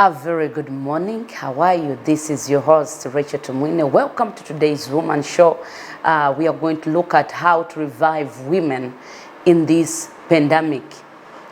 A very good morning. How are you? This is your host, Rachel Tumwine. Welcome to today's Woman Show. We are going to look at how to revive women in this pandemic.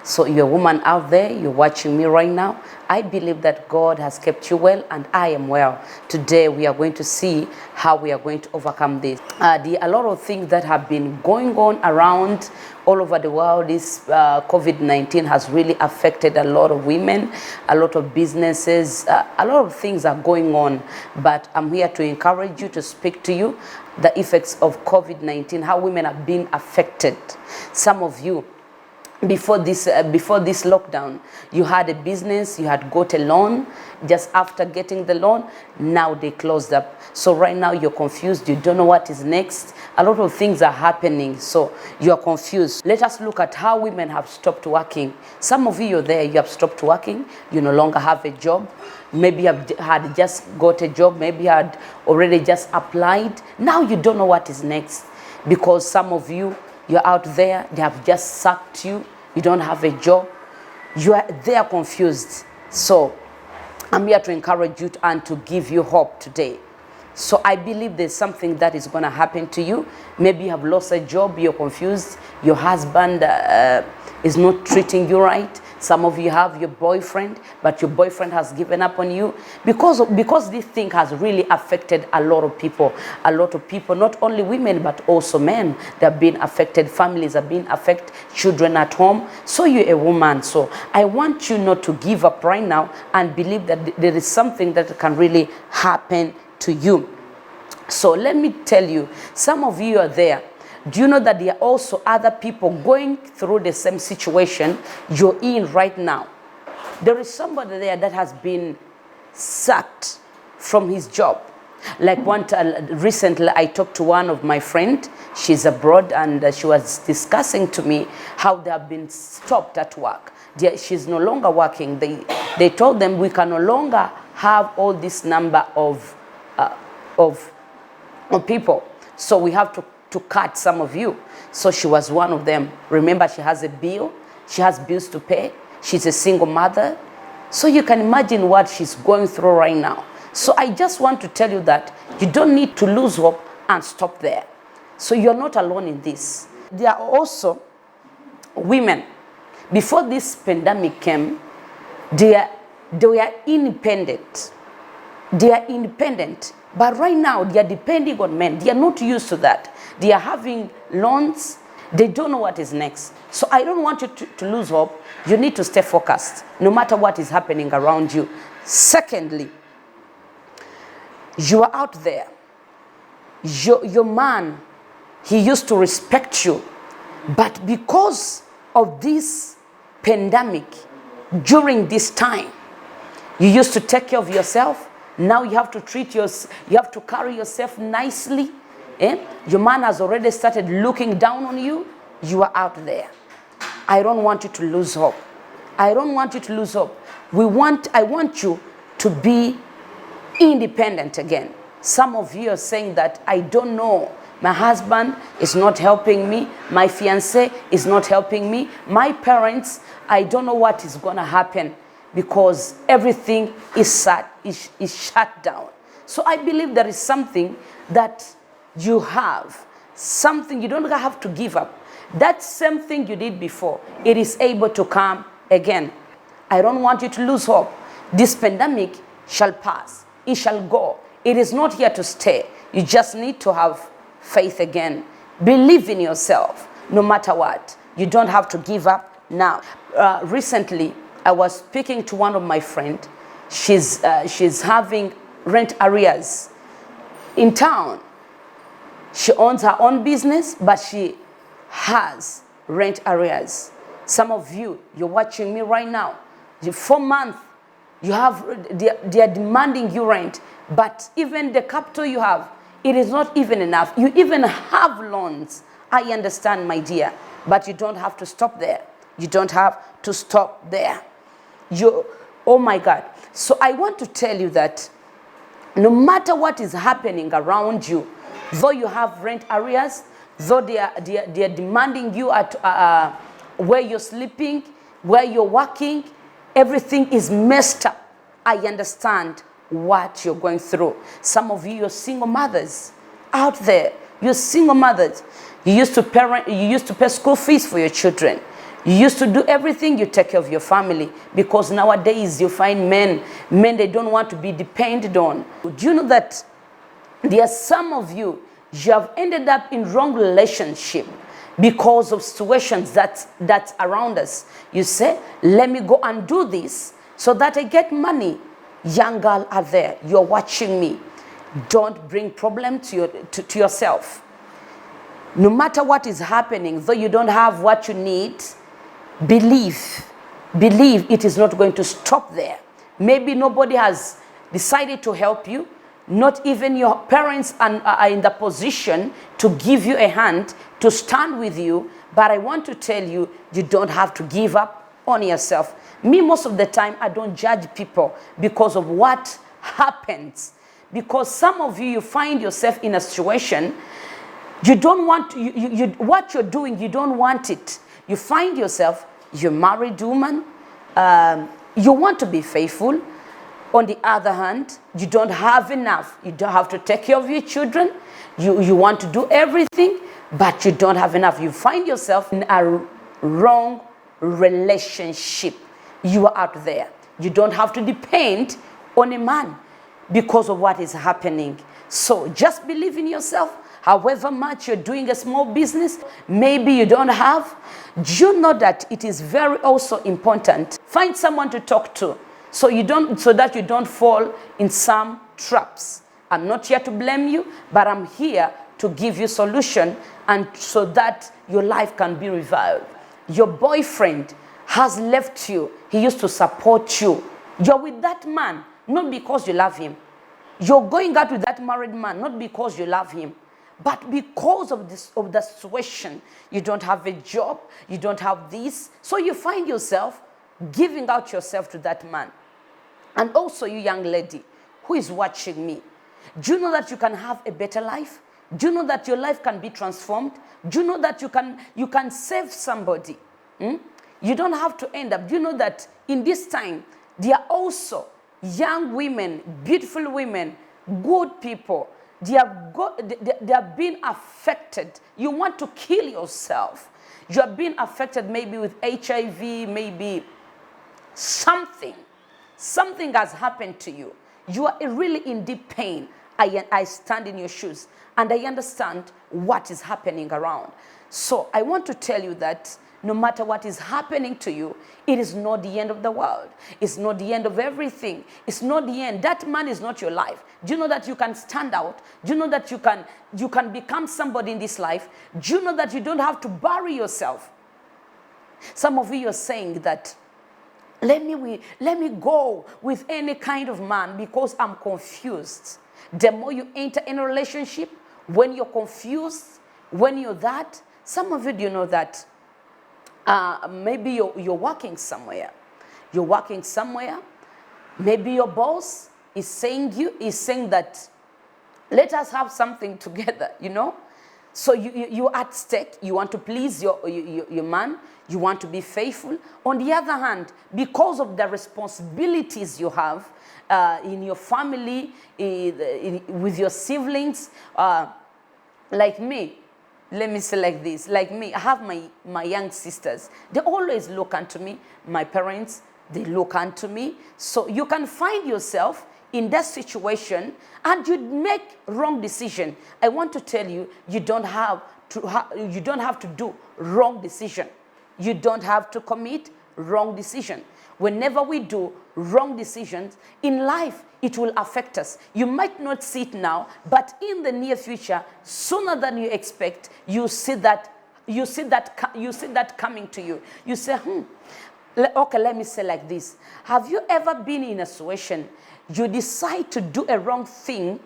So you're a woman out there, you're watching me right now. I believe that God has kept you well and I am well. Today we are going to see how we are going to overcome this. There are a lot of things that have been going on around all over the world. This COVID-19 has really affected a lot of women, a lot of businesses, a lot of things are going on. But I'm here to encourage you, to speak to you, the effects of COVID-19, how women have been affected. Some of you, before this lockdown, you had a business, you had got a loan. Just after getting the loan, now they closed up. So right now you're confused, you don't know what is next. A lot of things are happening, so you're confused. Let us look at how women have stopped working. Some of you are there, you have stopped working, you no longer have a job. Maybe you had just got a job, maybe you had already just applied. Now you don't know what is next, because some of you, you're out there, they have just sacked you, you don't have a job, they are confused. So I'm here to encourage you and to give you hope today. So I believe there's something that is going to happen to you. Maybe you have lost a job, you're confused, your husband is not treating you right. Some of you have your boyfriend, but your boyfriend has given up on you. Because this thing has really affected a lot of people. A lot of people, not only women, but also men. They have been affected. Families have been affected. Children at home. So you're a woman. So I want you not to give up right now and believe that there is something that can really happen to you. So let me tell you, some of you are there. Do you know that there are also other people going through the same situation you're in right now? There is somebody there that has been sacked from his job. Like recently I talked to one of my friends. She's abroad, and she was discussing to me how they have been stopped at work. She's no longer working. They told them, we can no longer have all this number of people. So we have to cut some of you. So she was one of them. Remember, she has a bill. She has bills to pay. She's a single mother. So you can imagine what she's going through right now. So I just want to tell you that you don't need to lose hope and stop there. So you're not alone in this. There are also women. Before this pandemic came, they were independent. They are independent. But right now, they are depending on men. They are not used to that. They are having loans. They don't know what is next. So I don't want you to lose hope. You need to stay focused, no matter what is happening around you. Secondly, you are out there. Your man, he used to respect you. But because of this pandemic, during this time, you used to take care of yourself. Now you have to you have to carry yourself nicely. Your man has already started looking down on you. You are out there. I don't want you to lose hope. I don't want you to lose hope. I want you to be independent again. Some of you are saying that, I don't know. My husband is not helping me. My fiancé is not helping me. My parents, I don't know what is going to happen, because everything is shut down. So I believe there is something that you have, something you don't have to give up. That same thing you did before, it is able to come again. I don't want you to lose hope. This pandemic shall pass. It shall go. It is not here to stay. You just need to have faith again. Believe in yourself, no matter what. You don't have to give up now. Recently, I was speaking to one of my friends. She's having rent arrears in town. She owns her own business, but she has rent arrears. Some of you, you're watching me right now. 4 months, they are demanding you rent, but even the capital you have, it is not even enough. You even have loans. I understand, my dear, but you don't have to stop there. You don't have to stop there. Oh my God. So I want to tell you that no matter what is happening around you, though you have rent arrears, though they are demanding you at where you're sleeping, where you're working, everything is messed up. I understand what you're going through. Some of you are single mothers out there. You're single mothers. You used to pay school fees for your children. You used to do everything, you take care of your family, because nowadays you find men they don't want to be depended on. Do you know that there are some of you have ended up in wrong relationship because of situations that's around us? You say, let me go and do this so that I get money. Young girl out there, you're watching me. Don't bring problem to yourself. No matter what is happening, though you don't have what you need, believe it is not going to stop there. Maybe nobody has decided to help you. Not even your parents are in the position to give you a hand, to stand with you. But I want to tell you, you don't have to give up on yourself. Me, most of the time, I don't judge people because of what happens. Because some of you find yourself in a situation, you don't want, what you're doing, you don't want it. You find yourself, you're a married woman, you want to be faithful. On the other hand, you don't have enough. You don't have to take care of your children. You want to do everything, but you don't have enough. You find yourself in a wrong relationship. You are out there. You don't have to depend on a man because of what is happening. So just believe in yourself. However much you're doing a small business, maybe you don't have. Do you know that it is very also important? Find someone to talk to so that you don't fall in some traps. I'm not here to blame you, but I'm here to give you solution, and so that your life can be revived. Your boyfriend has left you. He used to support you. You're with that man, not because you love him. You're going out with that married man, not because you love him, but because of the situation. You don't have a job, you don't have this, so you find yourself giving out yourself to that man. And also, you young lady who is watching me, do you know that you can have a better life? Do you know that your life can be transformed? Do you know that you can save somebody? You don't have to end up. Do you know that in this time, there are also young women, beautiful women, good people. They have been affected. You want to kill yourself. You have been affected maybe with HIV, maybe something has happened to you. You are really in deep pain. I stand in your shoes and I understand what is happening around. So I want to tell you that no matter what is happening to you, it is not the end of the world. It's not the end of everything. It's not the end. That man is not your life. Do you know that you can stand out? Do you know that you can become somebody in this life? Do you know that you don't have to bury yourself? Some of you are saying that, let me go with any kind of man because I'm confused. The more you enter in a relationship, when you're confused, when you're that, some of you, do you know that maybe you're working somewhere. You're working somewhere. Maybe your boss is saying that, let us have something together, you know. So you're at stake. You want to please your man. You want to be faithful. On the other hand, because of the responsibilities you have in your family, with your siblings, like me, let me say like this, like me, I have my young sisters. They always look unto me. My parents, they look unto me. So you can find yourself in that situation and you make wrong decision. I want to tell you, you don't have to do wrong decision. You don't have to commit wrong decision. Whenever we do wrong decisions in life, it will affect us. You might not see it now, but in the near future, sooner than you expect, you see that coming to you. You say, okay, let me say like this. Have you ever been in a situation you decide to do a wrong thing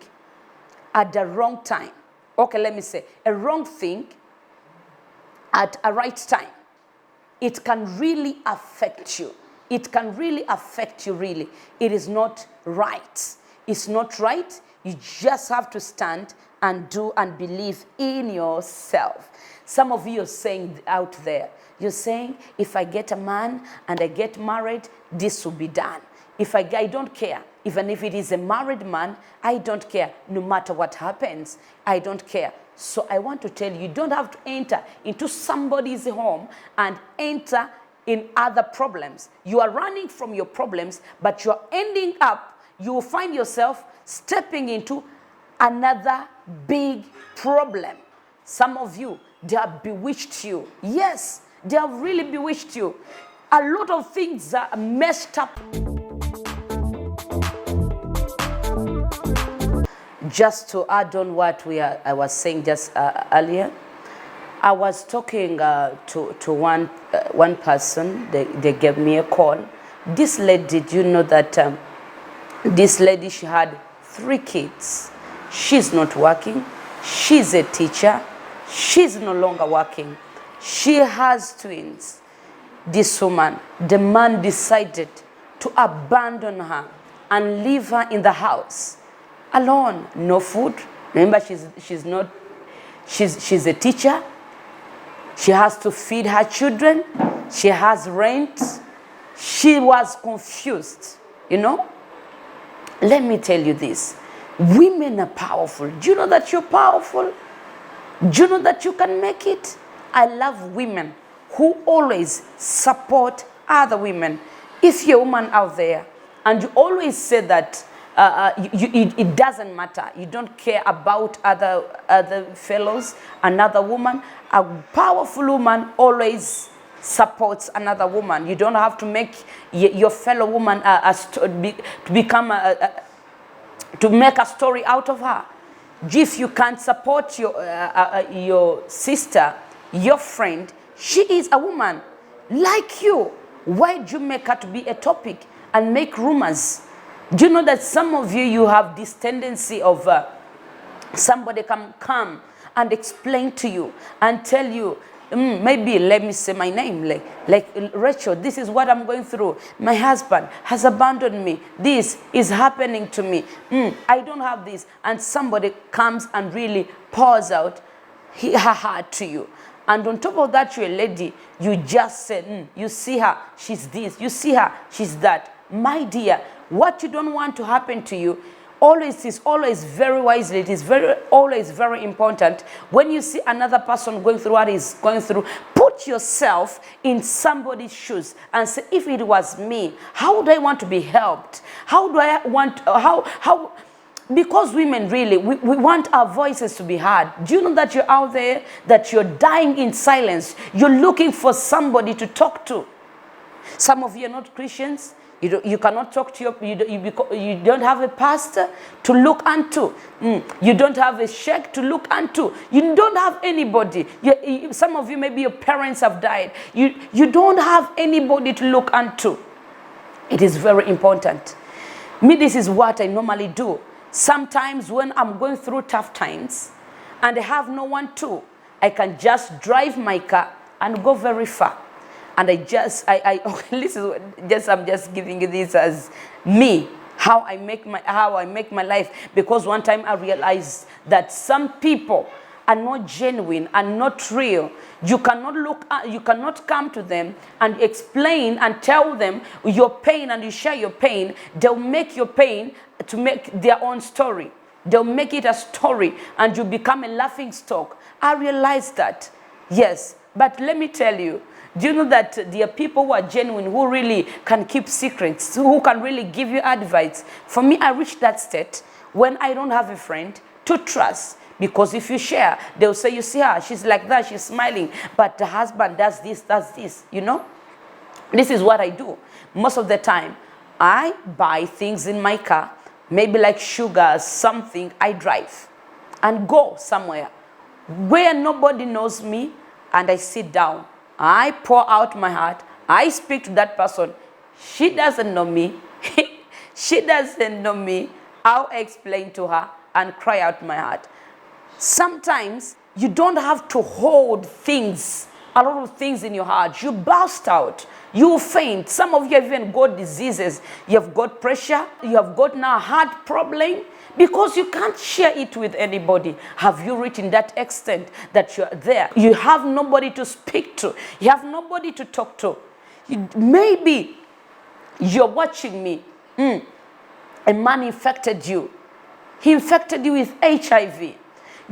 at the wrong time? Okay, let me say a wrong thing at a right time. It can really affect you. It can really affect you, really. It is not right. It's not right. You just have to stand and do and believe in yourself. Some of you are saying out there, you're saying, if I get a man and I get married, this will be done. if I don't care. Even if it is a married man, I don't care. No matter what happens, I don't care. So I want to tell you, you don't have to enter into somebody's home and enter in other problems. You are running from your problems, but you're ending up, you will find yourself stepping into another big problem. Some of you, they have bewitched you. Yes, they have really bewitched you. A lot of things are messed up. Just to add on what I was saying just earlier, I was talking to one person. They gave me a call. This lady, did you know that this lady, she had 3 kids. She's not working. She's a teacher. She's no longer working. She has twins. This woman, the man decided to abandon her and leave her in the house alone. No food. Remember, she's a teacher. She has to feed her children. She has rent. She was confused, you know. Let me tell you this. Women are powerful. Do you know that you're powerful? Do you know that you can make it? I love women who always support other women. If you're a woman out there and you always say that it doesn't matter, you don't care about other fellows, another woman, a powerful woman always supports another woman. You don't have to make your fellow woman to make a story out of her. If you can't support your sister, your friend, she is a woman like you. Why do you make her to be a topic and make rumors? Do you know that some of you have this tendency of somebody come and explain to you and tell you, maybe let me say my name, like Rachel, this is what I'm going through. My husband has abandoned me. This is happening to me. I don't have this. And somebody comes and really pours out her heart to you. And on top of that, you're a lady, you just said, you see her, she's this. You see her, she's that. My dear, what you don't want to happen to you is always very wisely. It is always very important. When you see another person going through what he's going through, put yourself in somebody's shoes and say, if it was me, how would I want to be helped? How do I want, because women really, we want our voices to be heard. Do you know that you're out there, that you're dying in silence? You're looking for somebody to talk to. Some of you are not Christians. You cannot talk to you don't have a pastor to look unto. You don't have a sheikh to look unto. You don't have anybody. Some of you, maybe your parents have died. You don't have anybody to look unto. It is very important. Me, this is what I normally do. Sometimes when I'm going through tough times and I have no one to, I can just drive my car and go very far. And I'm just giving you this as me, how I make my life. Because one time I realized that some people are not genuine and not real. You cannot come to them and explain and tell them your pain, and you share your pain. They'll make your pain to make their own story. They'll make it a story and you become a laughing stock. I realized that. Yes, but let me tell you, do you know that there are people who are genuine, who really can keep secrets, who can really give you advice? For me, I reached that state when I don't have a friend to trust. Because if you share, they'll say, you see her, she's like that, she's smiling. But the husband does this, you know? This is what I do. Most of the time, I buy things in my car, maybe like sugar, something, I drive and go somewhere where nobody knows me, and I sit down. I pour out my heart. I speak to that person. She doesn't know me. She doesn't know me. I'll explain to her and cry out my heart. Sometimes you don't have to hold things, a lot of things in your heart. You burst out. You faint. Some of you have even got diseases. You have got pressure. You have got now a heart problem. Because you can't share it with anybody. Have you reached that extent that you're there? You have nobody to speak to. You have nobody to talk to. Maybe you're watching me. a man infected you. He infected you with HIV.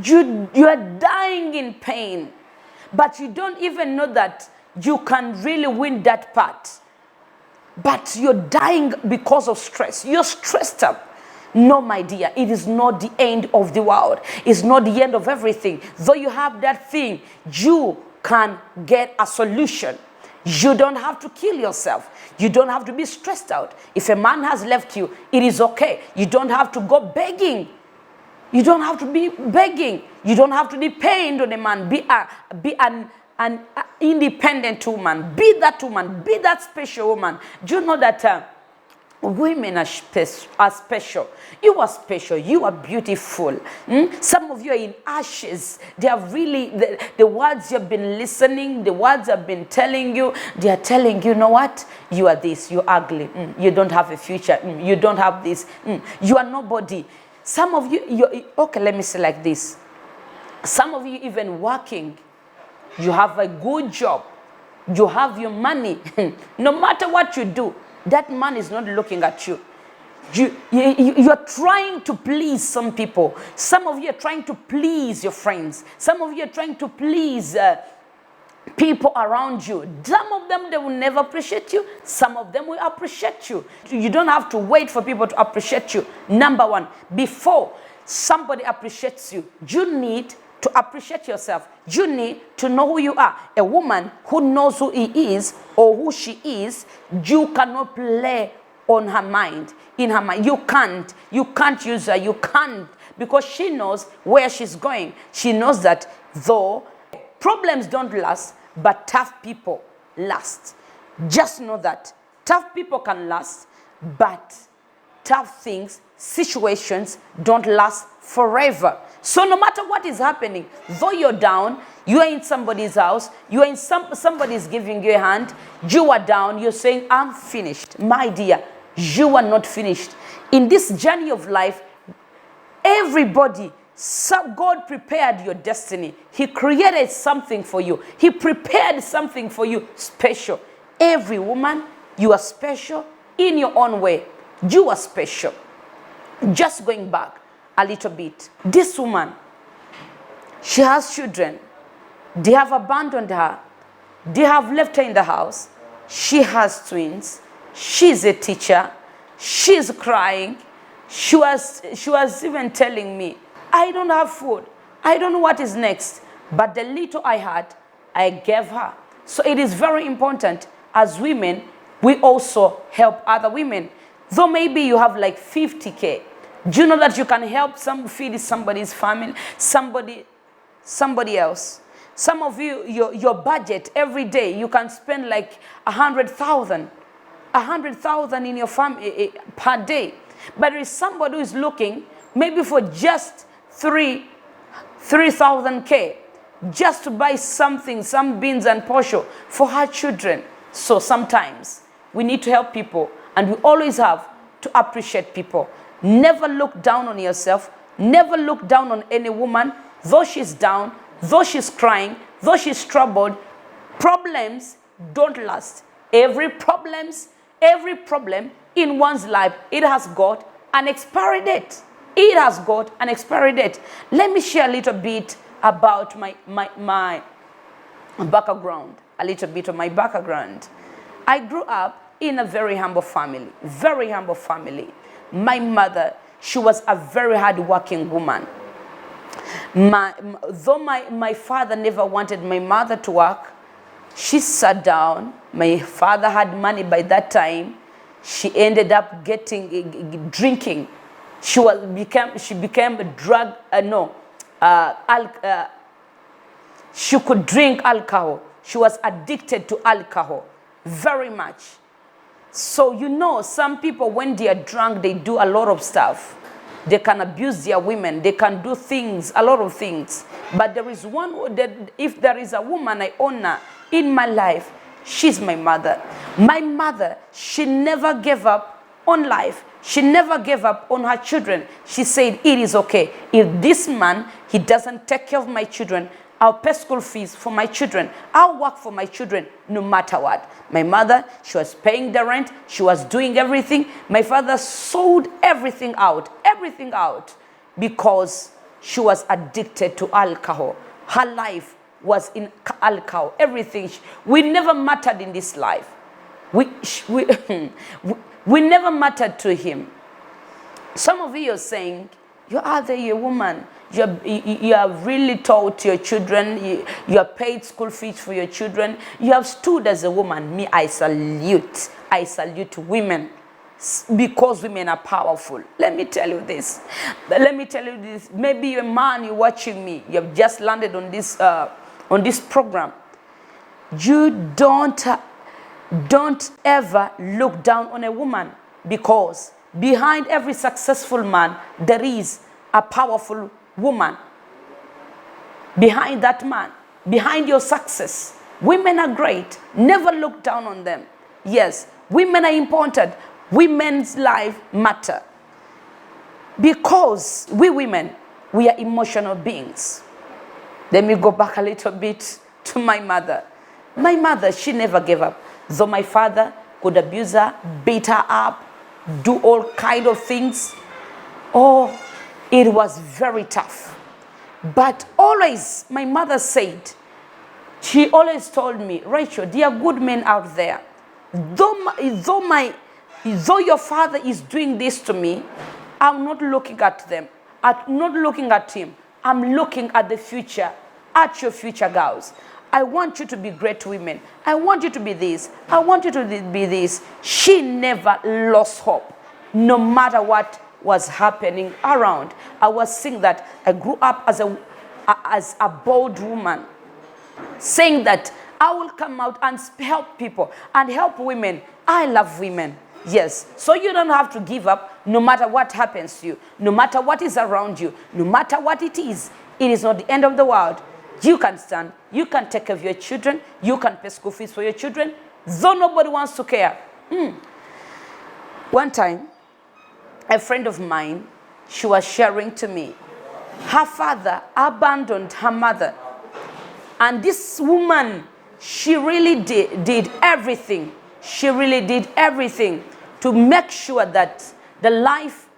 You are dying in pain, but you don't even know that you can really win that part. But you're dying because of stress. You're stressed up. No, my dear, it is not the end of the world. It's not the end of everything. Though you have that thing, you can get a solution. You don't have to kill yourself. You don't have to be stressed out. If a man has left you, it is okay. You don't have to go begging. You don't have to be begging. You don't have to depend on a man. Be an independent woman. Be that woman. Be that special woman. Do you know that women are special? You are special. You are beautiful. Some of you are in ashes. They are really, the words you've been listening, the words I've been telling you, they are telling you, you know what? You are this. You're ugly. You don't have a future. You don't have this. You are nobody. Some of you, okay, let me say like this. Some of you even working, you have a good job, you have your money. No matter what you do, that man is not looking at you. You are trying to please some people. Some of you are trying to please your friends. Some of you are trying to please people around you. Some of them, they will never appreciate you. Some of them will appreciate you. You don't have to wait for people to appreciate you. Number one, before somebody appreciates you, you need to appreciate yourself. You need to know who you are. A woman who knows who he is or who she is, you cannot play on her mind, in her mind. You can't use her. You can't, because she knows where she's going. She knows that though problems don't last, but tough people last. Just know that tough people can last, but tough things, situations don't last forever. So no matter what is happening, though you're down, you are in somebody's house, you are in somebody's giving you a hand, you are down, you're saying, I'm finished. My dear, you are not finished. In this journey of life, everybody, God prepared your destiny. He created something for you. He prepared something for you special. Every woman, you are special in your own way. You are special. Just going back a little bit. This woman, she has children. They have abandoned her. They have left her in the house. She has twins. She's a teacher. She's crying. She was even telling me, I don't have food. I don't know what is next. But the little I had, I gave her. So it is very important as women, we also help other women. Though maybe you have like 50K. Do you know that you can help feed somebody's family, somebody else? Some of you, your budget every day, you can spend like 100,000 in your family per day. But there is somebody who is looking maybe for just 3,000K just to buy something, some beans and posho for her children. So sometimes we need to help people, and we always have to appreciate people. Never look down on yourself. Never look down on any woman. Though she's down, though she's crying, though she's troubled, problems don't last. Every problem in one's life, it has got an expiry date. It has got an expiry date. Let me share a little bit about my background. A little bit of my background. I grew up in a very humble family. Very humble family. My mother, she was a very hard-working woman. Though my father never wanted my mother to work, she sat down. My father had money by that time. She ended up drinking. She became a drug. She could drink alcohol. She was addicted to alcohol very much. So you know, some people when they are drunk, they do a lot of stuff. They can abuse their women. They can do things, a lot of things. But there is one that, if there is a woman I honor in my life, she's my mother. My mother, she never gave up on life. She never gave up on her children. She said, it is okay. If this man, he doesn't take care of my children, I'll pay school fees for my children. I'll work for my children no matter what. My mother, she was paying the rent. She was doing everything. My father sold everything out, because she was addicted to alcohol. Her life was in alcohol, everything. We never mattered in this life. We never mattered to him. Some of you are saying, you are a woman. You have really taught your children. You have paid school fees for your children. You have stood as a woman. Me, I salute. I salute women, because women are powerful. Let me tell you this. Maybe you're a man, you're watching me. You have just landed on this program. You don't ever look down on a woman, because behind every successful man, there is a powerful woman. Behind that man, behind your success, women are great. Never look down on them. Yes, women are important. Women's life matter. Because we women, we are emotional beings. Let me go back a little bit to my mother. My mother, she never gave up. Though my father could abuse her, beat her up, do all kind of things. Oh, it was very tough. But always, my mother said, she always told me, Rachel, there are good men out there. Though your father is doing this to me, I'm not looking at them. I'm not looking at him. I'm looking at the future, at your future girls. I want you to be great women. I want you to be this. I want you to be this. She never lost hope, no matter what was happening around. I was saying that I grew up as a bold woman, saying that I will come out and help people and help women. I love women. Yes, so you don't have to give up no matter what happens to you, no matter what is around you, no matter what it is. It is not the end of the world. You can stand, you can take care of your children, you can pay school fees for your children, though nobody wants to care. One time, a friend of mine, she was sharing to me, her father abandoned her mother. And this woman, she really did everything. She really did everything to make sure that the life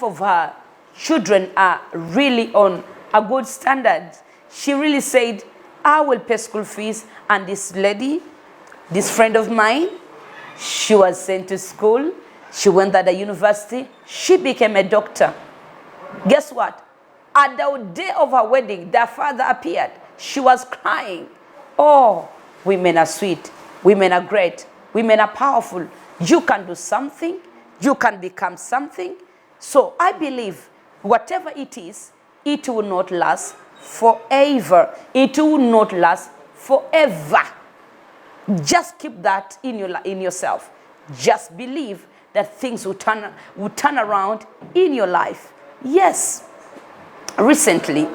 of her children are really on a good standard. She really said, I will pay school fees. And this lady, this friend of mine, she was sent to school. She went at the university. She became a doctor. Guess what? At the day of her wedding, their father appeared. She was crying. Oh, women are sweet. Women are great. Women are powerful. You can do something. You can become something. So I believe whatever it is, it will not last forever. It will not last forever. Just keep that in yourself. Just believe that things will turn around in your life. Yes. Recently,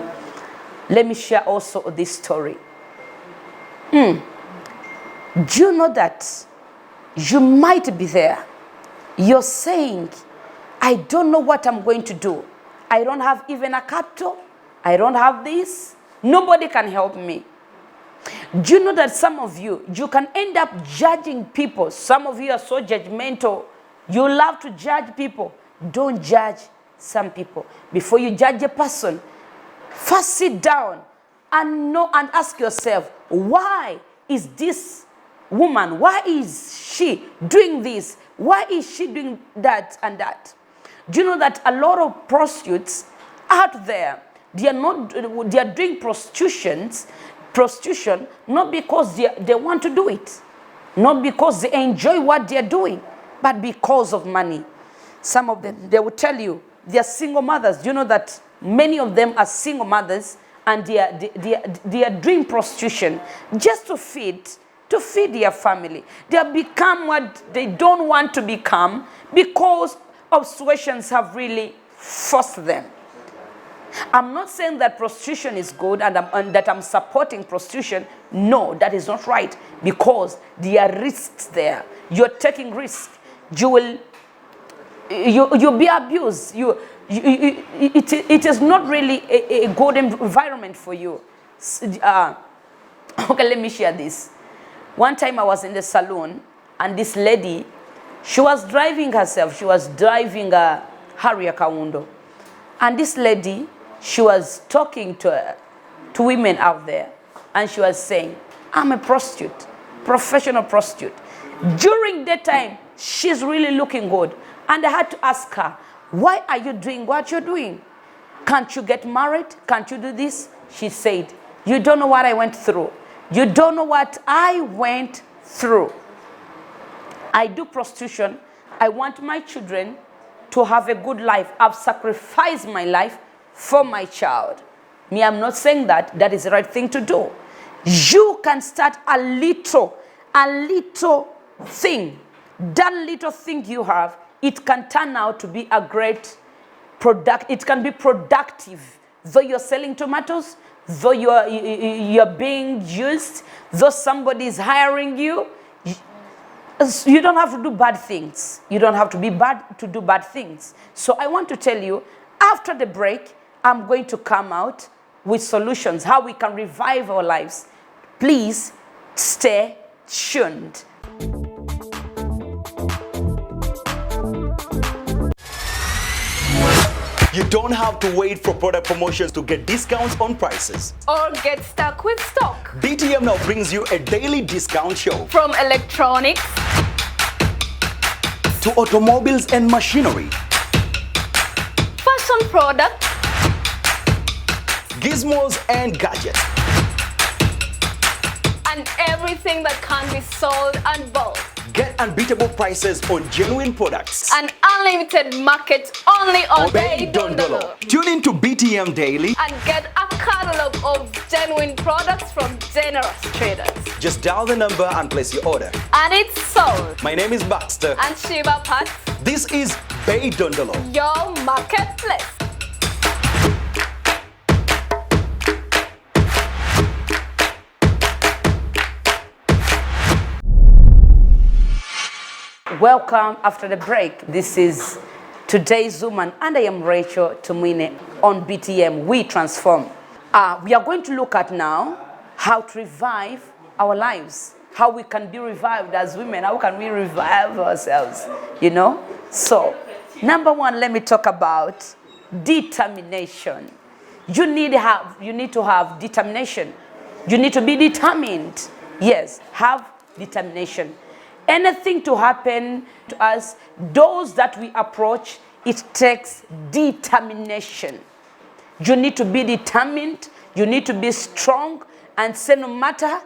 let me share also this story. Do you know that you might be there? You're saying, I don't know what I'm going to do. I don't have even a capital. I don't have this. Nobody can help me. Do you know that some of you can end up judging people? Some of you are so judgmental. You love to judge people. Don't judge some people. Before you judge a person, first sit down and ask yourself, why is this woman, why is she doing this? Why is she doing that and that? Do you know that a lot of prostitutes out there, they are doing prostitution not because they want to do it, not because they enjoy what they are doing, but because of money. Some of them, they will tell you, they are single mothers. Do you know that many of them are single mothers and they are doing prostitution just to feed their family. They have become what they don't want to become because of situations have really forced them. I'm not saying that prostitution is good and that I'm supporting prostitution. No, that is not right, because there are risks there. You're taking risks. You'll be abused. It is not really a good environment for you. Okay, let me share this. One time I was in the salon, and this lady, she was driving herself. She was driving a Harrier Kaundo. And this lady, she was talking to women out there, and she was saying, I'm a prostitute, professional prostitute. During that time, she's really looking good. And I had to ask her, why are you doing what you're doing? Can't you get married? Can't you do this? She said, you don't know what I went through. You don't know what I went through. I do prostitution. I want my children to have a good life. I've sacrificed my life for my child. Me, I'm not saying that that is the right thing to do. You can start a little thing. That little thing you have, it can turn out to be a great product. It can be productive. Though you're selling tomatoes, though you're being used, though somebody is hiring you, you don't have to do bad things. You don't have to be bad to do bad things. So I want to tell you, after the break, I'm going to come out with solutions, how we can revive our lives. Please stay tuned. You don't have to wait for product promotions to get discounts on prices or get stuck with stock. BTM now brings you a daily discount show. From electronics to automobiles and machinery, fashion products, gizmos and gadgets, and everything that can be sold and bought. Get unbeatable prices on genuine products. An unlimited market only on Bay Dondolo. Tune in to BTM Daily and get a catalog of genuine products from generous traders. Just dial the number and place your order. And it's sold. My name is Baxter. And Shiva Pat. This is Bay Dondolo, your marketplace. Welcome after the break. This is today's woman, and I am Rachel Tumwine on BTM. We transform. We are going to look at now how to revive our lives, how we can be revived as women, how can we revive ourselves, you know? So, number one, let me talk about determination. You need to have determination. You need to be determined. Yes, have determination. Anything to happen to us, those that we approach, it takes determination. You need to be determined. You need to be strong and say, no matter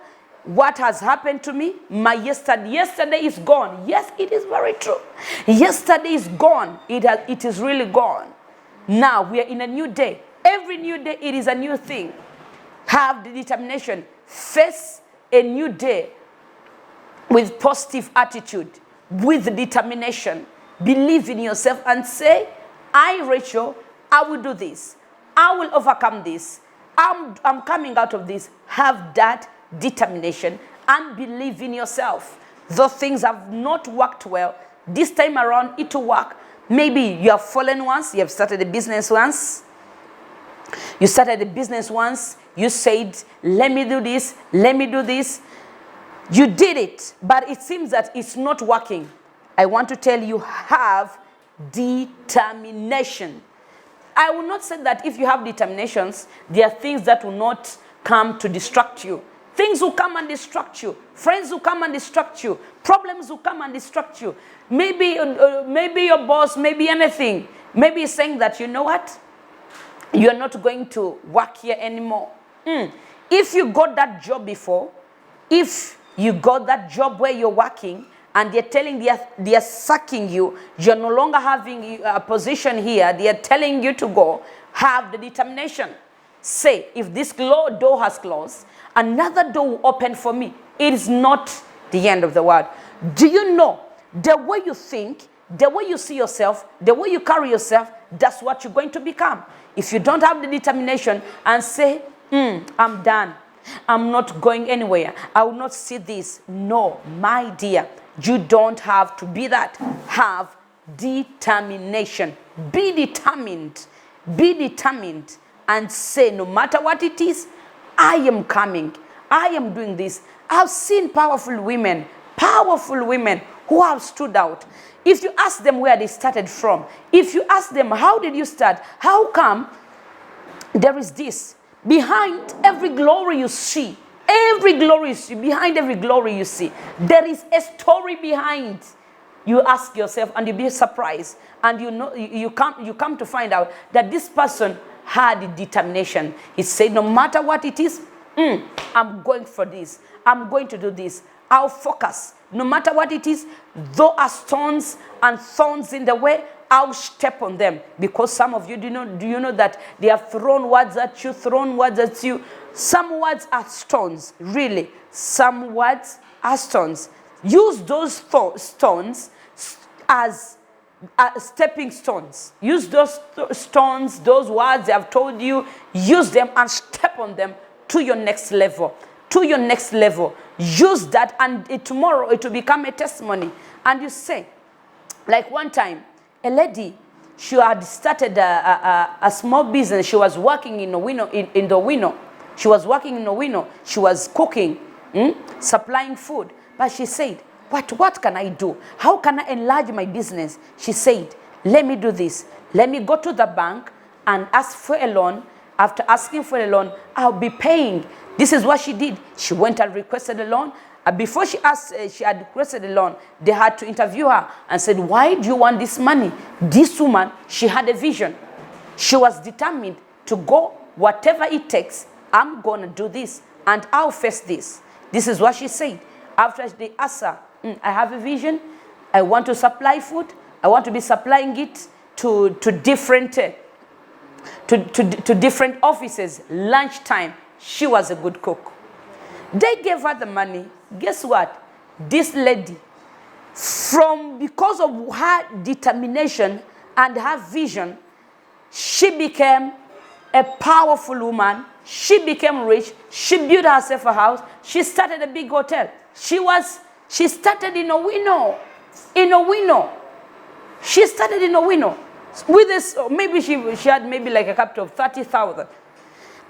what has happened to me, my yesterday is gone. Yes, it is very true. Yesterday is gone. It is really gone. Now we are in a new day. Every new day, it is a new thing. Have the determination. Face a new day with positive attitude, with determination. Believe in yourself and say, I, Rachel, I will do this. I will overcome this. I'm coming out of this. Have that determination and believe in yourself. Though things have not worked well, this time around it will work. Maybe you have fallen once, you have started a business once. You started a business once, you said, let me do this, let me do this. You did it, but it seems that it's not working. I want to tell you, have determination. I will not say that if you have determinations, there are things that will not come to distract you. Things will come and distract you. Friends will come and distract you. Problems will come and distract you. Maybe your boss, maybe anything. Maybe he's saying that, you know what? You're not going to work here anymore. If you got that job before, if you got that job where you're working and they're sucking you, you're no longer having a position here, they're telling you to go, have the determination. Say, if this door has closed, another door will open for me. It is not the end of the world. Do you know the way you think, the way you see yourself, the way you carry yourself, that's what you're going to become. If you don't have the determination and say, I'm done, I'm not going anywhere, I will not see this. No, my dear, you don't have to be that. Have determination. Be determined. Be determined and say, no matter what it is, I am coming. I am doing this. I've seen powerful women who have stood out. If you ask them where they started from, if you ask them, how did you start? How come? There is this. Behind every glory you see, behind every glory you see, there is a story behind. You ask yourself and you be surprised, and you come to find out that this person had determination. He said, no matter what it is, I'm going for this. I'm going to do this. I'll focus. No matter what it is, though are stones and thorns in the way, I'll step on them. Because some of you do you know that they have thrown words at you, Some words are stones, really. Some words are stones. Use those stones as stepping stones. Use those stones, those words they have told you, use them and step on them to your next level. Use that, and tomorrow it will become a testimony. And you say, like one time, a lady, she had started a small business. She was working in the window. She was working in the window. She was cooking, supplying food. But she said, what can I do? How can I enlarge my business? She said, let me do this. Let me go to the bank and ask for a loan. After asking for a loan, I'll be paying. This is what she did. She went and requested a loan. Before she had requested a loan, they had to interview her and said, why do you want this money? This woman, she had a vision. She was determined to go, whatever it takes, I'm going to do this and I'll face this. This is what she said. After they asked her, I have a vision. I want to supply food. I want to be supplying it to different offices. Lunchtime, she was a good cook. They gave her the money. Guess what? This lady, because of her determination and her vision, she became a powerful woman. She became rich. She built herself a house. She started a big hotel. She started in a window. She started in a window. With this, maybe she had maybe like a capital of 30,000.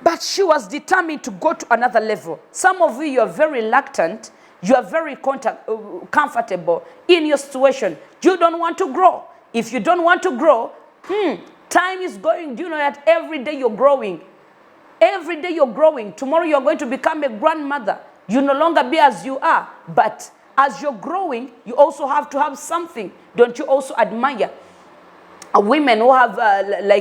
But she was determined to go to another level. Some of you are very reluctant. You are very comfortable in your situation. You don't want to grow. If you don't want to grow, time is going. Do you know that every day you're growing? Every day you're growing. Tomorrow you're going to become a grandmother. You no longer be as you are. But as you're growing, you also have to have something. Don't you also admire women who have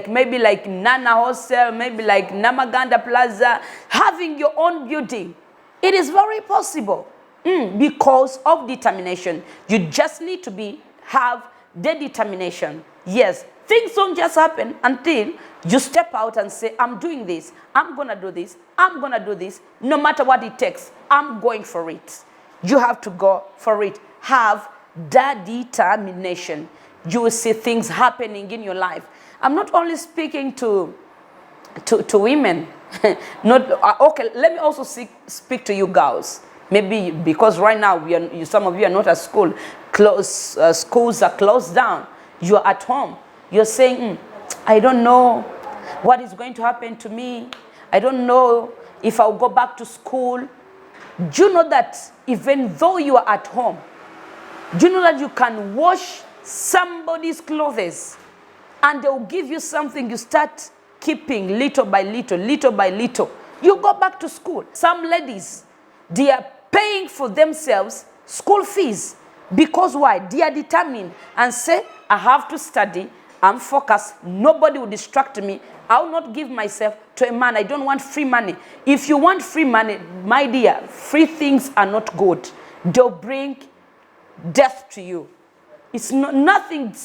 maybe like Nana Hostel, maybe like Namaganda Plaza, having your own building? It is very possible because of determination. You just need to have the determination. Yes, things don't just happen until you step out and say, I'm doing this, I'm going to do this, I'm going to do this. No matter what it takes, I'm going for it. You have to go for it. Have that determination. You will see things happening in your life. I'm not only speaking to women. Okay, let me also speak to you girls. Maybe because right now some of you are not at school. Schools are closed down. You're at home. You're saying, I don't know what is going to happen to me. I don't know if I'll go back to school. Do you know that even though you are at home, do you know that you can wash somebody's clothes and they'll give you something you start keeping little by little, little by little. You go back to school. Some ladies, they are paying for themselves school fees because why? They are determined and say, I have to study, I'm focused, nobody will distract me. I'll not give myself to a man. I don't want free money. If you want free money, my dear, free things are not good. They'll bring death to you. It's nothing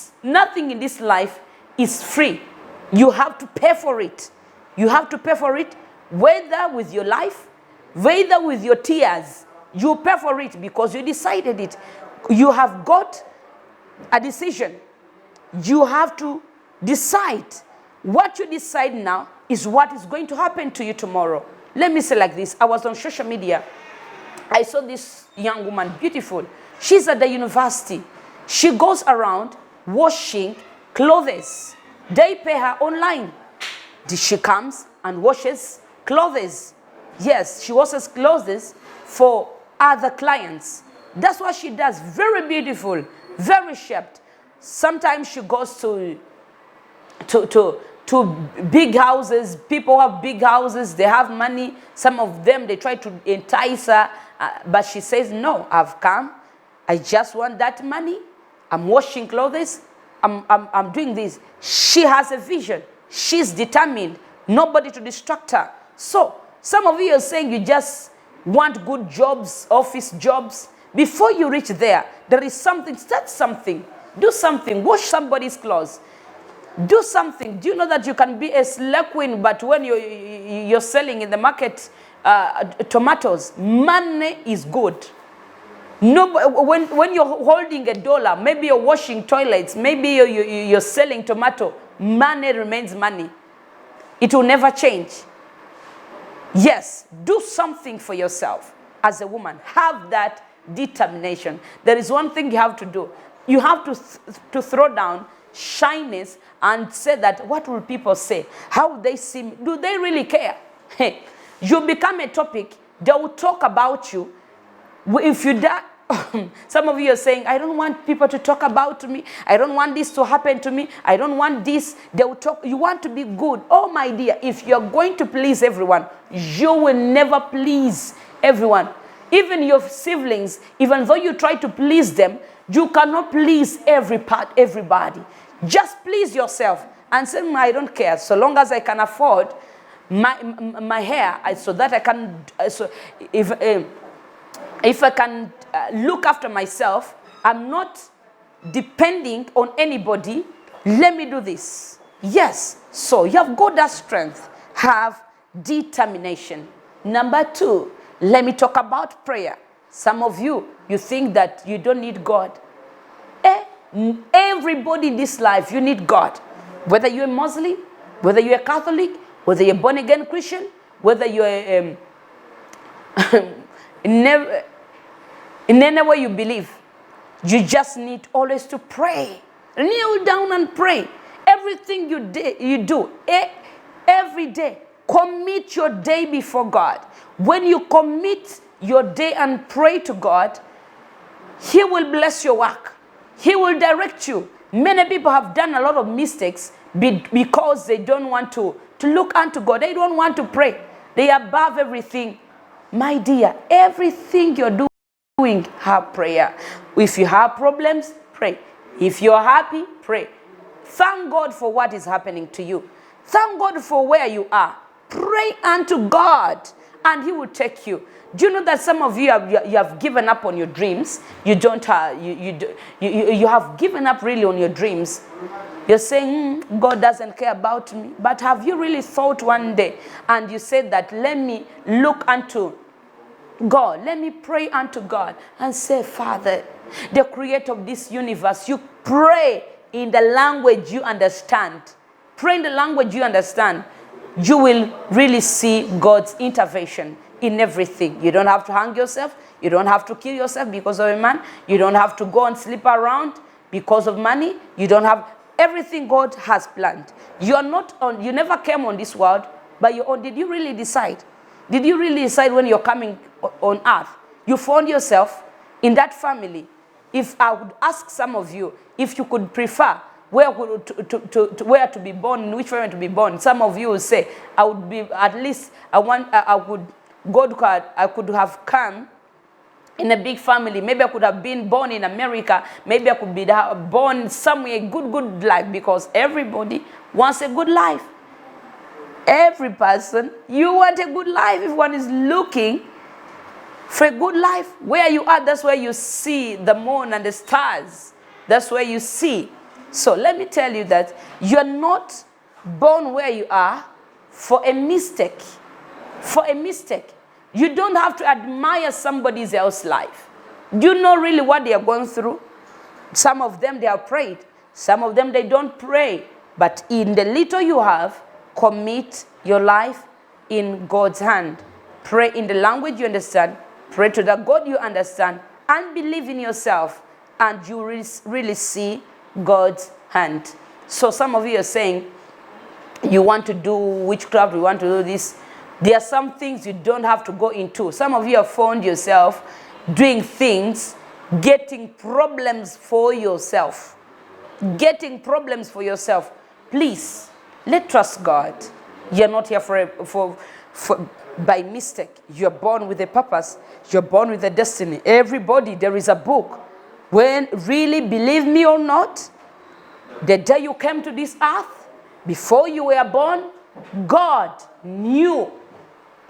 in this life is free. You have to pay for it. You have to pay for it, whether with your life, whether with your tears. You pay for it because you decided it. You have got a decision. You have to decide. What you decide now is what is going to happen to you tomorrow. Let me say like this. I was on social media. I saw this young woman, beautiful. She's at the university. She goes around washing clothes. They pay her online. She comes and washes clothes. Yes, she washes clothes for other clients. That's what she does. Very beautiful, very shaped. Sometimes she goes to big houses. People have big houses. They have money. Some of them, they try to entice her. But she says, no, I've come. I just want that money. I'm washing clothes. I'm doing this. She has a vision. She's determined. Nobody to distract her. So some of you are saying you just want good jobs, office jobs. Before you reach there, there is something. Start something. Do something. Wash somebody's clothes. Do something. Do you know that you can be a slave queen, but when you're selling in the market tomatoes, money is good. No, when you're holding $1, maybe you're washing toilets, maybe you're selling tomato, money remains money. It will never change. Yes, do something for yourself as a woman. Have that determination. There is one thing you have to do. You have to throw down shyness and say that, what will people say? How will they see me? Do they really care? Hey, you become a topic. They will talk about you. If you die, some of you are saying, I don't want people to talk about me. I don't want this to happen to me. I don't want this. They will talk. You want to be good. Oh, my dear, if you're going to please everyone, you will never please everyone. Even your siblings, even though you try to please them, you cannot please everybody. Just please yourself and say, I don't care. So long as I can afford my hair, so that I can, if I can look after myself, I'm not depending on anybody. Let me do this. Yes. So you have got that strength. Have determination. Number 2, let me talk about prayer. Some of you think that you don't need God. Everybody in this life, you need God. Whether you're a Muslim, whether you're a Catholic, whether you're a born-again Christian, whether you're in any way you believe, you just need always to pray. Kneel down and pray. Everything you do every day, commit your day before God. When you commit your day and pray to God, He will bless your work. He will direct you. Many people have done a lot of mistakes because they don't want to look unto God. They don't want to pray. They are above everything. My dear, everything you're doing, have prayer. If you have problems, pray. If you're happy, pray. Thank God for what is happening to you. Thank God for where you are. Pray unto God, and He will take you. Do you know that some of you have given up on your dreams? You have given up really on your dreams. You're saying, God doesn't care about me. But have you really thought one day and you said that, let me look unto God, let me pray unto God and say, Father, the creator of this universe, you pray in the language you understand. Pray in the language you understand. You will really see God's intervention in everything. You don't have to hang yourself. You don't have to kill yourself because of a man. You don't have to go and sleep around because of money. You don't have everything God has planned. You never came on this world, but did you really decide? Did you really decide when you're coming on earth? You found yourself in that family. If I would ask some of you, if you could prefer where to be born, in which family to be born, some of you will say, I would be, at least, I could have come in a big family. Maybe I could have been born in America. Maybe I could be born somewhere, good life, because everybody wants a good life. Every person, you want a good life. If one is looking for a good life, where you are, that's where you see the moon and the stars. That's where you see. So let me tell you that you're not born where you are for a mistake. For a mistake. You don't have to admire somebody else's life. Do you know really what they are going through? Some of them, they are prayed. Some of them, they don't pray. But in the little you have, commit your life in God's hand. Pray in the language you understand. Pray to the God you understand. And believe in yourself. And you really see God's hand. So some of you are saying, you want to do witchcraft, you want to do this. There are some things you don't have to go into. Some of you have found yourself doing things, getting problems for yourself. Getting problems for yourself. Please, let's trust God. You're not here for by mistake. You're born with a purpose. You're born with a destiny. Everybody, there is a book. When, really, believe me or not, the day you came to this earth, before you were born, God knew.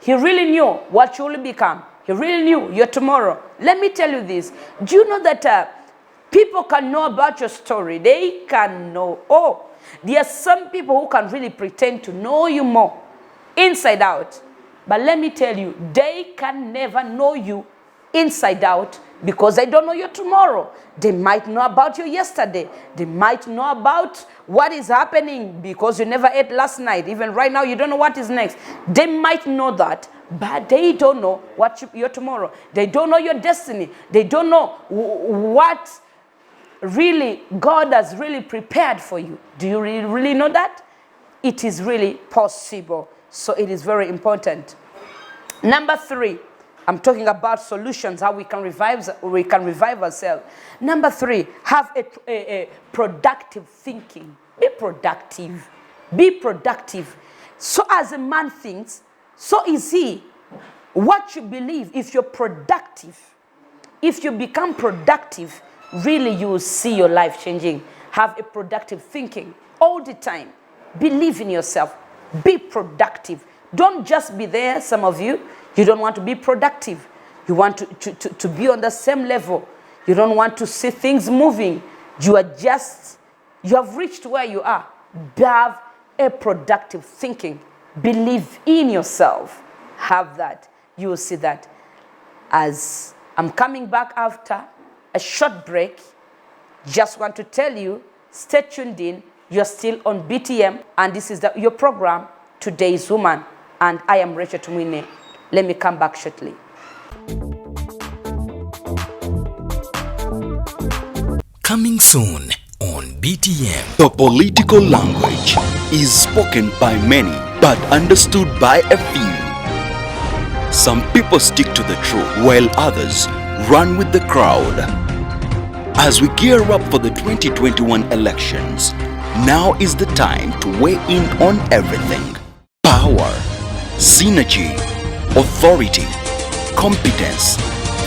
He really knew what you will become. He really knew your tomorrow. Let me tell you this. Do you know that people can know about your story? They can know. Oh, there are some people who can really pretend to know you more, inside out. But let me tell you, they can never know you inside out because they don't know your tomorrow. They might know about you yesterday. They might know about what is happening because you never ate last night. Even right now, you don't know what is next. They might know that, but they don't know what your tomorrow. They don't know your destiny. They don't know what really God has really prepared for you. Do you really know that? It is really possible. So it is very important. Number 3, I'm talking about solutions, how we can revive ourselves. Number 3, have a productive thinking. Be productive. Be productive. So as a man thinks, so is he. What you believe, if you're productive, if you become productive, really you will see your life changing. Have a productive thinking all the time. Believe in yourself. Be productive. Don't just be there, some of you. You don't want to be productive. You want to be on the same level. You don't want to see things moving. You have reached where you are. Have a productive thinking. Believe in yourself. Have that. You will see that. As I'm coming back after a short break, just want to tell you, stay tuned in. You're still on BTM, and this is your program, Today's Woman. And I am Rachel Tumwine. Let me come back shortly. Coming soon on BTM. The political language is spoken by many, but understood by a few. Some people stick to the truth, while others run with the crowd. As we gear up for the 2021 elections, now is the time to weigh in on everything. Power, synergy, authority, competence,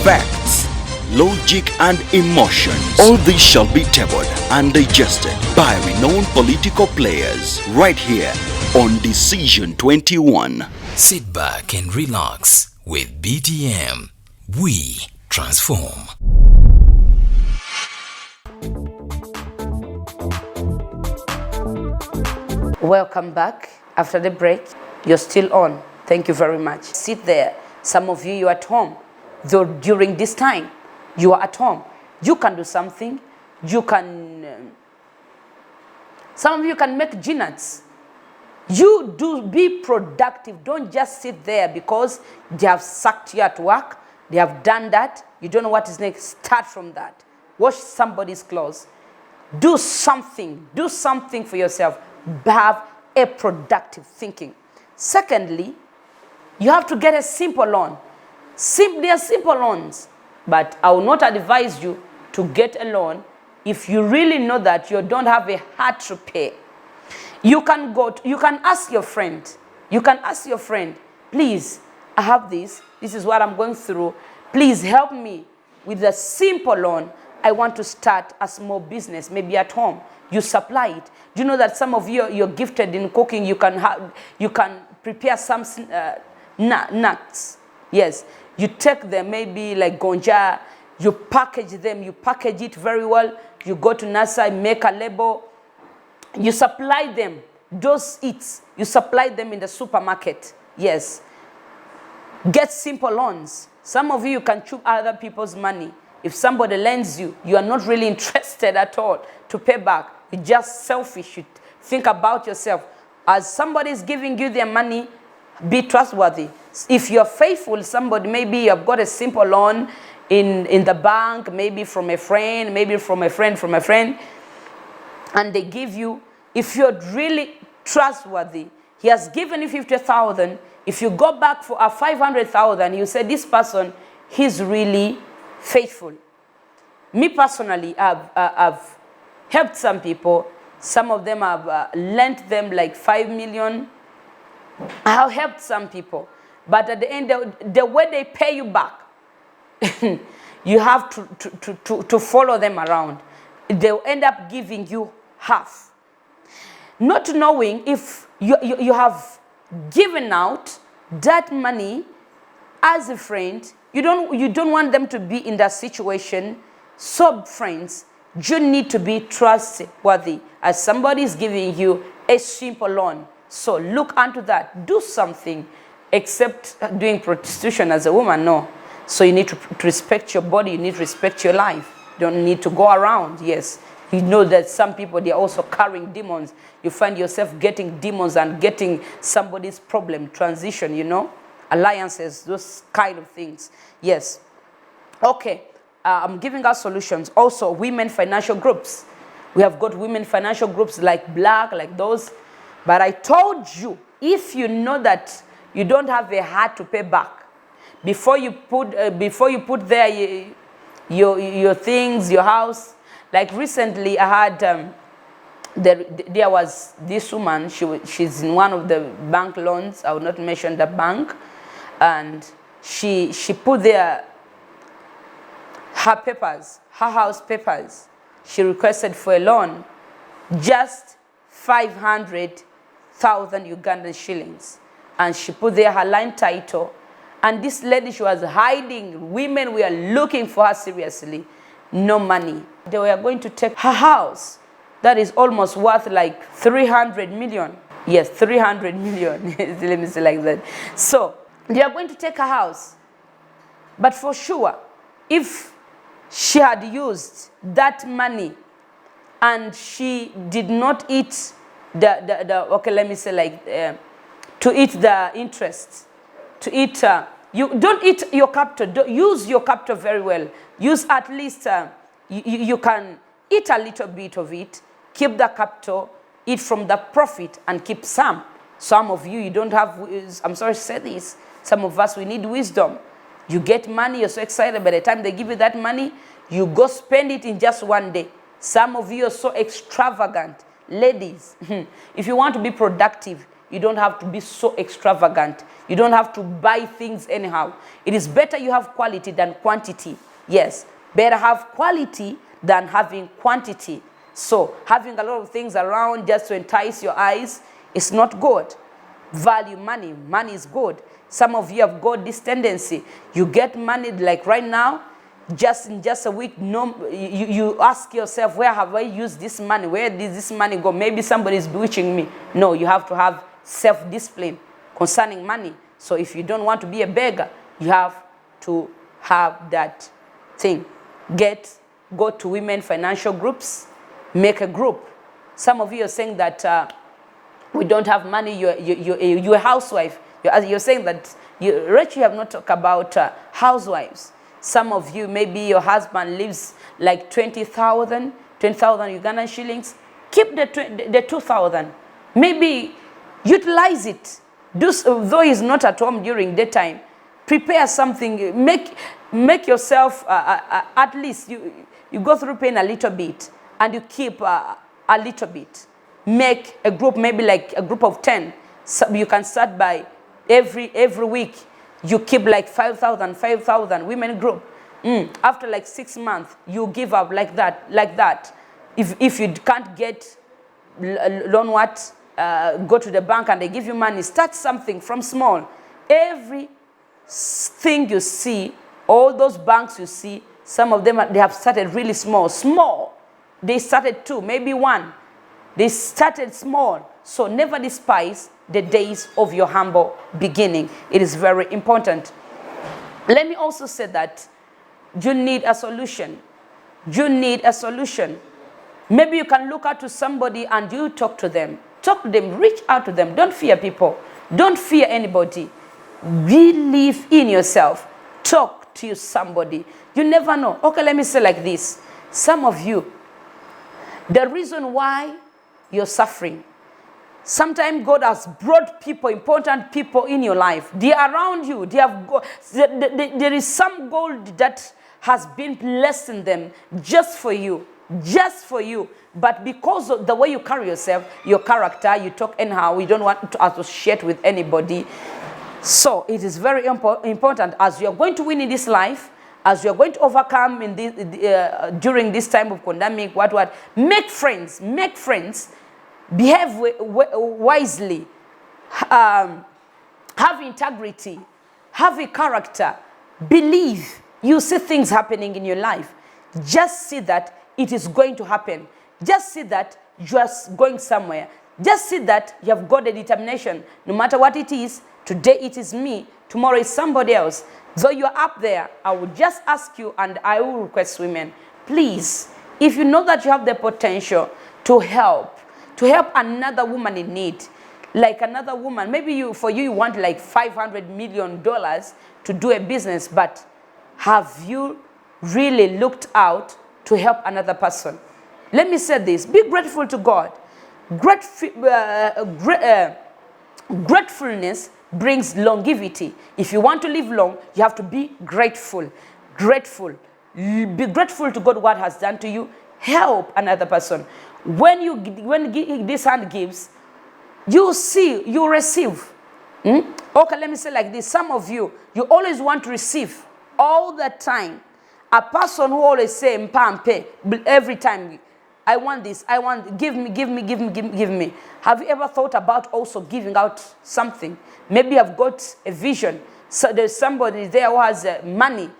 facts, logic and emotions. All these shall be tabled and digested by renowned political players right here on Decision 21. Sit back and relax with BTM. We transform. Welcome back after the break. You're still on. Thank you very much. Sit there. Some of you are at home. Though during this time, you are at home. You can do something. You can, some of you can make nuts. You do be productive. Don't just sit there because they have sacked you at work. They have done that. You don't know what is next. Start from that. Wash somebody's clothes. Do something. Do something for yourself. Have a productive thinking. Secondly, you have to get a simple loan. They are simple loans, but I will not advise you to get a loan if you really know that you don't have a heart to pay. You can ask your friend. You can ask your friend, please, I have this. This is what I'm going through. Please help me with a simple loan. I want to start a small business, maybe at home. You supply it. Do you know that some of you, you're gifted in cooking? You can prepare some nuts. Yes. You take them, maybe like gonja. You package them. You package it very well. You go to NASA, make a label. You supply them. Those eats. You supply them in the supermarket. Yes. Get simple loans. Some of you can chew other people's money. If somebody lends you, you are not really interested at all to pay back. You're just selfish. You think about yourself. As somebody is giving you their money, be trustworthy. If you're faithful, somebody, maybe you've got a simple loan in the bank, maybe from a friend, maybe from a friend, and they give you, if you're really trustworthy, he has given you 50,000, if you go back for a 500,000, you say this person, he's really faithful. Me personally, I've helped some people. Some of them have lent them like 5 million. I've helped some people. But at the end, the way they pay you back, you have to follow them around. They'll end up giving you half. Not knowing if you have given out that money as a friend, you don't want them to be in that situation. So friends, you need to be trustworthy. As somebody is giving you a simple loan, so look unto that. Do something, except doing prostitution as a woman, no. So you need to respect your body, you need to respect your life. You don't need to go around, yes. You know that some people, they're also carrying demons. You find yourself getting demons and getting somebody's problem, transition, you know, alliances, those kind of things. Yes. Okay, I'm giving out solutions. Also, women financial groups. We have got women financial groups like Black, like those. But I told you, if you know that you don't have a heart to pay back, before you put there your things, your house. Like recently, I had there was this woman. She's in one of the bank loans. I will not mention the bank, and she put there her papers, her house papers. She requested for a loan, just 500,000 Ugandan shillings, and she put there her line title. And this lady, she was hiding. Women were looking for her seriously. No money. They were going to take her house. That is almost worth like 300 million. Yes, 300 million. Let me say like that. So they are going to take her house. But for sure, if she had used that money and she did not eat okay, let me say like, to eat the interest, to eat, you don't eat your capital, use your capital very well. Use at least, you can eat a little bit of it, keep the capital, eat from the profit and keep some. Some of you don't have, I'm sorry to say this, some of us, we need wisdom. You get money, you're so excited, by the time they give you that money, you go spend it in just one day. Some of you are so extravagant. Ladies, if you want to be productive, you don't have to be so extravagant. You don't have to buy things anyhow. It is better you have quality than quantity. Yes, better have quality than having quantity. So having a lot of things around just to entice your eyes is not good. Value money. Money is good. Some of you have got this tendency. You get money like right now, just in just a week, no, you ask yourself, where have I used this money? Where did this money go? Maybe somebody is bewitching me. No, you have to have self-discipline concerning money. So if you don't want to be a beggar, you have to have that thing. Go to women financial groups, make a group. Some of you are saying that we don't have money, you're a housewife. You're saying that, Rachel, you have not talked about housewives. Some of you, maybe your husband lives like 20,000 Ugandan shillings. Keep the 2,000. Maybe utilize it. Though he's not at home during daytime, prepare something. Make yourself, at least you go through pain a little bit and you keep a little bit. Make a group, maybe like a group of 10. So you can start by every week. You keep like 5,000 women group. After like 6 months, you give up like that. If you can't get loan, go to the bank and they give you money. Start something from small. Every thing you see, all those banks you see, some of them they have started really small. They started 2, maybe 1. They started small. So never despise the days of your humble beginning. It is very important. Let me also say that you need a solution. You need a solution. Maybe you can look out to somebody and you talk to them. Talk to them, reach out to them. Don't fear people. Don't fear anybody. Believe in yourself. Talk to somebody. You never know. Okay, let me say like this. Some of you, the reason why you're suffering Sometimes God has brought people, important people in your life. They are around you. They have there is some gold that has been blessed in them just for you. Just for you. But because of the way you carry yourself, your character, you talk anyhow, you don't want to associate with anybody. So it is very important as you are going to win in this life, as you are going to overcome in this, during this time of pandemic, make friends, behave wisely, have integrity, have a character, believe. You see things happening in your life. Just see that it is going to happen. Just see that you are going somewhere. Just see that you have got a determination. No matter what it is, today it is me, tomorrow is somebody else. Though you are up there, I will just ask you, and I will request women, please, if you know that you have the potential to help another woman in need, like another woman, maybe you want like $500 million to do a business, but have you really looked out to help another person? Let me say this, be grateful to God. Gratefulness brings longevity. If you want to live long, you have to be grateful. Be grateful to God what has done to you. Help another person. When this hand gives, you see, you receive. Okay, let me say like this. Some of you always want to receive all the time. A person who always say, "Mpampe," every time, I want this, I want, give me. Have you ever thought about also giving out something? Maybe you have got a vision. So there's somebody there who has money.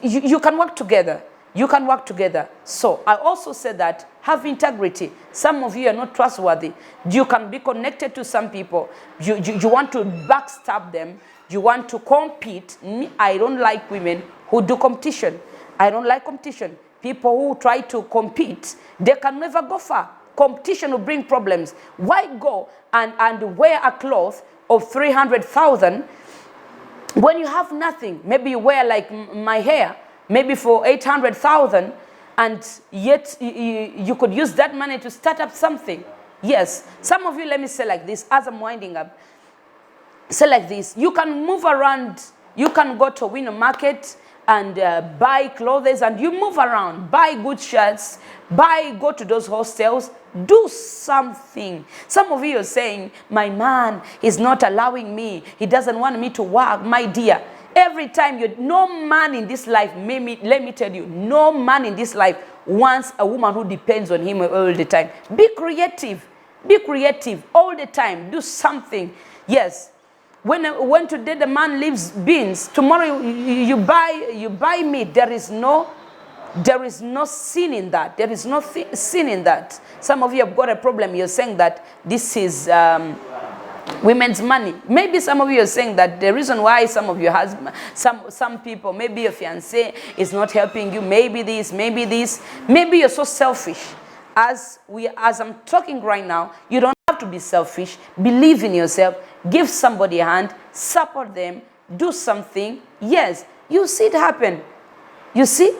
You can work together. You can work together. So I also said that have integrity. Some of you are not trustworthy. You can be connected to some people. You want to backstab them. You want to compete. I don't like women who do competition. I don't like competition. People who try to compete, they can never go far. Competition will bring problems. Why go and wear a cloth of 300,000 when you have nothing? Maybe you wear like my hair, maybe for 800,000, and yet you could use that money to start up something. Yes, some of you, let me say like this, as I'm winding up, say like this, you can move around, you can go to Winner Market and buy clothes, and you move around, buy good shirts, go to those hostels, do something. Some of you are saying, my man is not allowing me, he doesn't want me to work. My dear, every time no man in this life, let me tell you, no man in this life wants a woman who depends on him all the time. Be creative all the time, do something. Yes. When today the man leaves beans, tomorrow you buy meat. There is no sin in that. There is no sin in that. Some of you have got a problem. You're saying that this is women's money. Maybe some of you are saying that the reason why some of your husband, some people, maybe your fiancé is not helping you. Maybe this. Maybe you're so selfish. As I'm talking right now, you don't have to be selfish. Believe in yourself. Give somebody a hand. Support them. Do something. Yes, you see it happen. You see?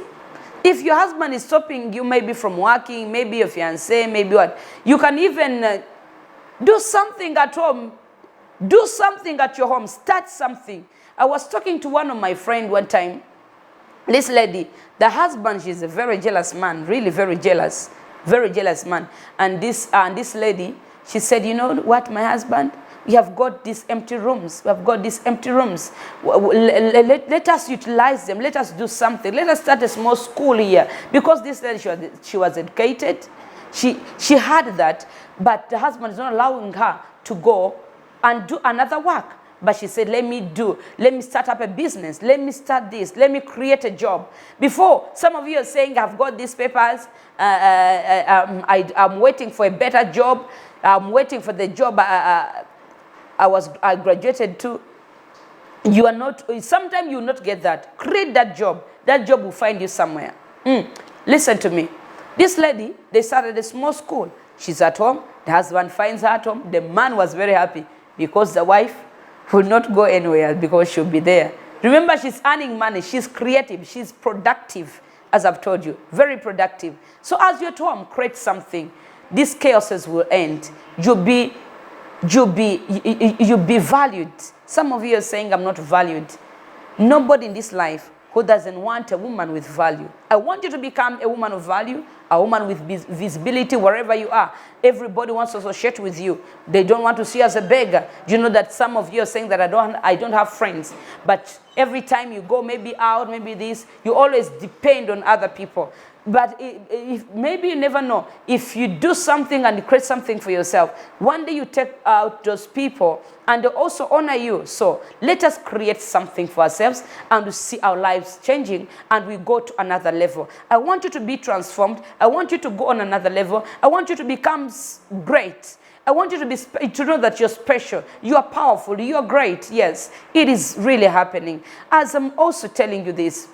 If your husband is stopping you maybe from working, maybe your fiancé, maybe what, you can even do something at home. Do something at your home. Start something. I was talking to one of my friends one time. This lady, the husband, she's a very jealous man, really very jealous man. And this lady, she said, you know what, my husband, we have got these empty rooms. Let us utilize them. Let us do something. Let us start a small school here. Because this lady, she was educated. She had that, but the husband is not allowing her to go and do another work. But she said, let me start up a business. Let me start this. Let me create a job. Before, some of you are saying, I've got these papers. I'm waiting for a better job. I'm waiting for the job I graduated to. You are not, sometimes you will not get that. Create that job. That job will find you somewhere. Listen to me. This lady, they started a small school. She's at home. The husband finds her at home. The man was very happy because the wife will not go anywhere because she'll be there. Remember, she's earning money. She's creative. She's productive, as I've told you. Very productive. So as you're at home, create something. These chaoses will end. You'll be you'll be valued. Some of you are saying, I'm not valued. Nobody in this life who doesn't want a woman with value. I want you to become a woman of value, a woman with visibility wherever you are. Everybody wants to associate with you. They don't want to see you as a beggar. You know that some of you are saying that I don't have friends. But every time you go, maybe out, maybe this, you always depend on other people. But maybe you never know. If you do something and you create something for yourself, one day you take out those people and they also honor you. So let us create something for ourselves and we see our lives changing and we go to another level. I want you to be transformed. I want you to go on another level. I want you to become great. I want you to know that you're special, you are powerful, you are great. Yes, it is really happening. As I'm also telling you this,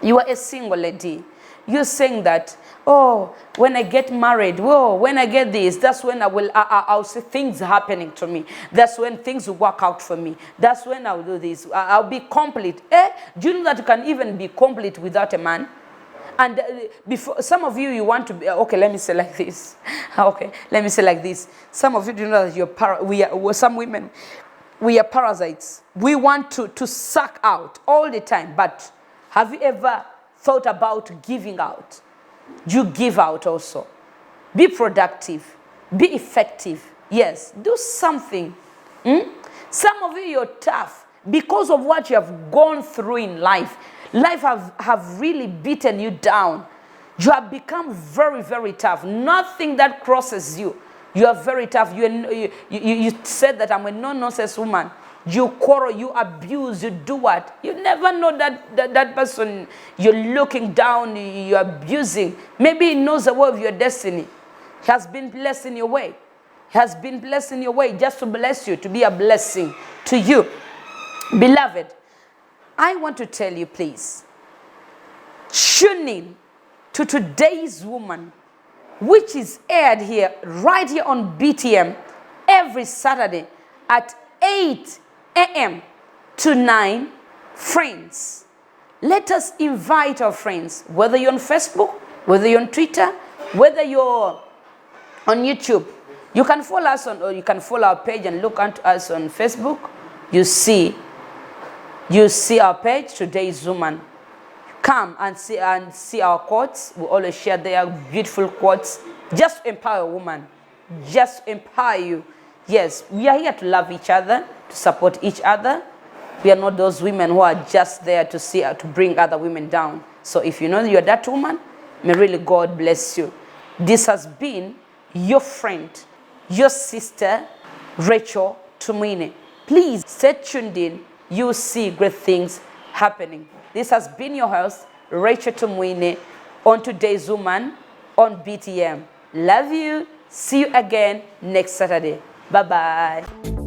you are a single lady. You're saying that, oh, when I get married, whoa, when I get this, that's when I'll see things happening to me. That's when things will work out for me. That's when I'll do this. I'll be complete. Do you know that you can even be complete without a man? And before, some of you want to be, okay, let me say like this. Okay, let me say like this. Some of you do know that some women, we are parasites. We want to suck out all the time. But have you ever thought about giving out? You give out also. Be productive. Be effective. Yes, do something. Some of you, you're tough because of what you have gone through in life. Life have really beaten you down. You have become very, very tough. Nothing that crosses you. You are very tough. You said that I'm a no-nonsense woman. You quarrel, you abuse, you do what? You never know that person you're looking down, you're abusing. Maybe he knows the way of your destiny. He has been blessed in your way. He has been blessed in your way just to bless you, to be a blessing to you. Beloved, I want to tell you, please, tune in to Today's Woman, which is aired here, right here on BTM, every Saturday at 8 a.m. to 9. Friends, let us invite our friends, whether you're on Facebook, whether you're on Twitter, whether you're on YouTube. You can follow us or you can follow our page and look at us on Facebook. You see our page, Today's Woman. Come and see our quotes. We always share their beautiful quotes. Just empower a woman. Just empower you. Yes, we are here to love each other, to support each other. We are not those women who are just there to bring other women down. So if you know you're that woman, may really God bless you. This has been your friend, your sister, Rachel Tumwine. Please stay tuned in. You'll see great things happening. This has been your host, Rachel Tumwine, on Today's Woman on BTM. Love you. See you again next Saturday. Bye-bye.